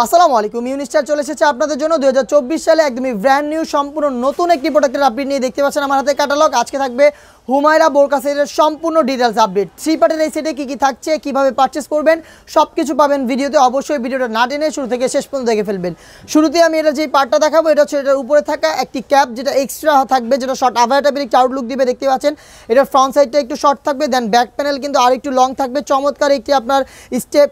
আসসালামু আলাইকুম। ইউনিস্টার চলে এসেছে আপনাদের জন্য 2024 সালে একদমই ব্র্যান্ড নিউ সম্পূর্ণ নতুন একটি প্রোডাক্টের আপডেট নিয়ে। দেখতে পাচ্ছেন আমার হাতে ক্যাটালগ। আজকে থাকবে হুমায়রা বোরকা সেটের সম্পূর্ণ ডিটেলস আপডেট। 3 পার্টের এই সেটে কী থাকছে, কিভাবে পারচেস করবেন, সব কিছু পাবেন ভিডিওতে। অবশ্যই ভিডিওটা না টেনে শুরু থেকে শেষ পর্যন্ত দেখে ফেলবেন। শুরুতে আমি এটা যেই পার্টটা দেখাবো, এটা হচ্ছে এটার উপরে থাকা একটি ক্যাপ, যেটা এক্সট্রা থাকবে, যেটা শর্ট আভার টাইপের একটি আউটলুক দিবে। দেখতে পাচ্ছেন এটার ফ্রন্ট সাইডটা একটু শর্ট থাকবে, দেন ব্যাক প্যানেল কিন্তু আর একটু লং থাকবে। চমৎকার একটি আপনার স্টেপ,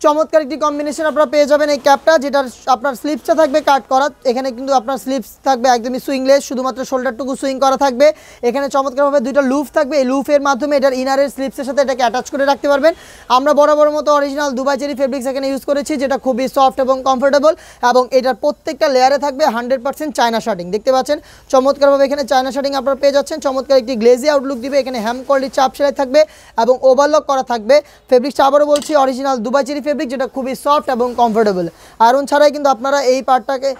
চমৎকার একটি কম্বিনেশন আপনারা পেয়ে যাবেন এই ক্যাপটা, যেটার আপনার স্লিপসটা থাকবে কাট করা। এখানে কিন্তু আপনার স্লিপস থাকবে একদমই সুইংলেস, শুধুমাত্র শোল্ডারটুকু সুইং করা থাকবে। এখানে চমৎকারভাবে দুইটা লুফ থাকবে, এই লুফের মাধ্যমে এটার ইনারের স্লিপসের সাথে এটাকে অ্যাটাচ করে রাখতে পারবেন। আমরা বরাবর মতো অরিজিনাল দুবাই চেরি ফেব্রিক্স এখানে ইউজ করেছি, যেটা খুবই সফট এবং কমফোর্টেবল, এবং এটার প্রত্যেকটা লেয়ারে থাকবে 100% চায়না শার্টিং। দেখতে পাচ্ছেন চমৎকারভাবে এখানে চায়না শার্টিং আপনারা পেয়ে যাচ্ছেন। চমৎকার একটি গ্লেজি আউটলুক দিবে, এখানে হ্যাম কোয়ালিটির চাপ সেলাই থাকবে এবং ওভারলক করা থাকবে। ফেব্রিক্সটা আবারও বলছি অরিজিনাল দুবাই চেরি ফেব্রিক, যেটা খুবই সফট এবং কমফোর্টেবল। আয়রন ছাড়াই কিন্তু আপনারা এই পার্টটাকে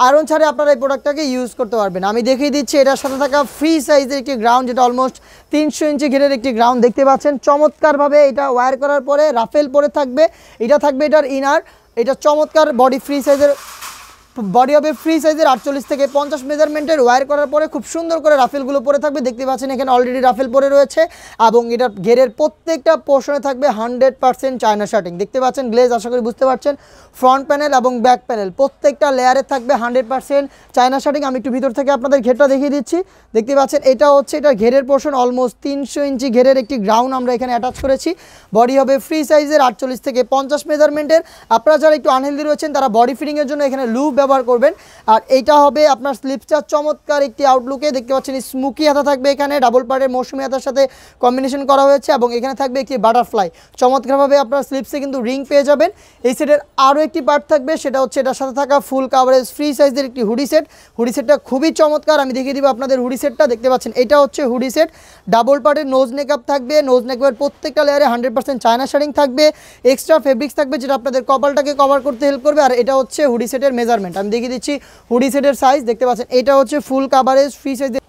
আয়রন ছাড়াই আপনারা এই প্রোডাক্টটাকে ইউজ করতে পারবেন। আমি দেখিয়ে দিচ্ছি এটার সাথে থাকা ফ্রি সাইজের একটি গ্রাউন্ড, যেটা অলমোস্ট 300 ইঞ্চি ঘেরের একটি গ্রাউন্ড। দেখতে পাচ্ছেন চমৎকারভাবে এটা ওয়্যার করার পরে রাফেল পরে থাকবে। এটা থাকবে এটার ইনার। এটা চমৎকার বডি ফ্রি সাইজের, বডি হবে ফ্রি সাইজের 48 থেকে 50 মেজারমেন্টের। ওয়্যার করার পরে খুব সুন্দর করে রাফেলগুলো পরে থাকবে। দেখতে পাচ্ছেন এখানে অলরেডি রাফেল পরে রয়েছে, এবং এটার ঘেরের প্রত্যেকটা পোর্শনে থাকবে 100% চায়না শার্টিং। দেখতে পাচ্ছেন গ্লেজ, আশা করি বুঝতে পারছেন। ফ্রন্ট প্যানেল এবং ব্যাক প্যানেল প্রত্যেকটা লেয়ারে থাকবে 100% চায়না শার্টিং। আমি একটু ভিতর থেকে আপনাদের ঘেরটা দেখিয়ে দিচ্ছি। দেখতে পাচ্ছেন এটা হচ্ছে এটার ঘেরের পোর্শন, অলমোস্ট 300 ইঞ্চি ঘেরের একটি গ্রাউন্ড আমরা এখানে অ্যাটাচ করেছি। বডি হবে ফ্রি সাইজের 48 থেকে 50 মেজারমেন্টের। আপনারা যারা একটু আনহেলদি রয়েছেন তারা বডি ফিটিংয়ের জন্য এখানে লুপ ব্যবহার করবেন। আর এইটা হবে আপনার স্লিপসটা চমৎকার একটি আউটলুকে। দেখতে পাচ্ছেন স্মুকি হাতা থাকবে, এখানে ডাবল পার্টের মৌসুমি হাতার সাথে কম্বিনেশন করা হয়েছে, এবং এখানে থাকবে একটি বাটারফ্লাই। চমৎকারভাবে আপনার স্লিপসে কিন্তু রিং পেয়ে যাবেন। এই সেটের আরও একটি পার্ট থাকবে, সেটা হচ্ছে এটার সাথে থাকা ফুল কাভারেজ ফ্রি সাইজের একটি হুডি সেট। হুডি সেটটা খুবই চমৎকার, আমি দেখিয়ে দিব আপনাদের হুডি সেটটা। দেখতে পাচ্ছেন এটা হচ্ছে হুডি সেট। ডাবল পার্টের নোজ নেকআপ থাকবে, নোজ নেকআপের প্রত্যেকটা লেয়ারে 100% চায়না শার্টিং থাকবে। এক্সট্রা ফেব্রিক্স থাকবে, যেটা আপনাদের কপালটাকে কভার করতে হেল্প করবে। আর এটা হচ্ছে হুডি সেটের মেজারমেন্ট, আমি দেখিয়ে দিচ্ছি হুডি সেটের সাইজ। দেখতে পাচ্ছেন এটা হচ্ছে ফুল কাভারেজ ফ্রি সাইজের।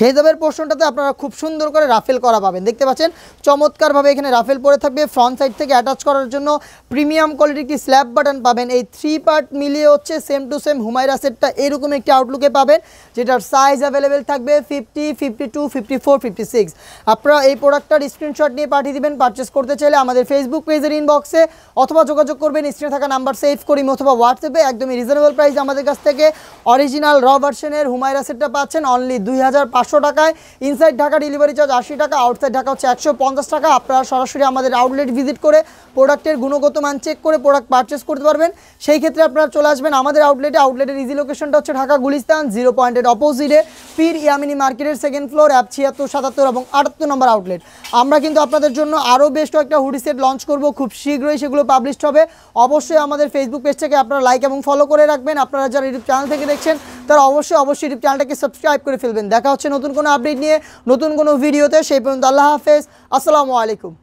হেজাবের পোর্শনটাতে আপনারা খুব সুন্দর করে রাফেল করা পাবেন। দেখতে পাচ্ছেন চমৎকারভাবে এখানে রাফেল পরে থাকবে। ফ্রন্ট সাইড থেকে অ্যাটাচ করার জন্য প্রিমিয়াম কোয়ালিটির একটি স্ল্যাব বাটন পাবেন। এই 3 পার্ট মিলিয়ে হচ্ছে সেম টু সেম হুমায়রা সেটটা এরকম একটি আউটলুকে পাবেন, যেটার সাইজ অ্যাভেলেবেল থাকবে 50, 52, 54, 56। আপনারা এই প্রোডাক্টটার স্ক্রিনশট নিয়ে পাঠিয়ে দিবেন পারচেস করতে চাইলে আমাদের ফেসবুক পেজের ইনবক্সে, অথবা যোগাযোগ করবেন স্ক্রিনে থাকা নাম্বার সেভ করি, অথবা হোয়াটসঅ্যাপে। একদমই রিজনেবল প্রাইস আমাদের কাছ থেকে অরিজিনাল র ভার্সনের হুমায়রা সেটটা পাচ্ছেন অনলি 2500 টাকায়। ইনসাইড ঢাকা ডেলিভারি চার্জ 80 টাকা, আউটসাইড ঢাকা হচ্ছে 150 টাকা। আপনারা সরাসরি আমাদের আউটলেট ভিজিট করে প্রোডাক্টের গুণগত মান চেক করে প্রোডাক্ট পারচেস করতে পারবেন। সেই ক্ষেত্রে আপনারা চলে আসবেন আমাদের আউটলেটে। আউটলেটের ইজি লোকেশনটা হচ্ছে ঢাকা গুলিস্তান 0 পয়েন্টের অপোজিটে, পীর ইয়ামিনী মার্কেটের 2nd ফ্লোর, অ্যাপ 76, 77 এবং 78 নম্বর আউটলেট। আমরা কিন্তু আপনাদের জন্য আরও বেশ কয়েকটা হুডি সেট লঞ্চ করব খুব শীঘ্রই, সেগুলো পাবলিশড হবে। অবশ্যই আমাদের ফেসবুক পেজটাকে আপনারা লাইক এবং ফলো করে রাখবেন। আপনারা যারা ইউটিউব চ্যানেল থেকে দেখছেন তারা অবশ্যই ইউটিউব চ্যানেলটাকে সাবস্ক্রাইব করে ফেলবেন। দেখা হচ্ছে নতুন কোনো আপডেট নিয়ে, নতুন কোনো ভিডিওতে। সেই পর্যন্ত আল্লাহ হাফেজ, আসসালামু আলাইকুম।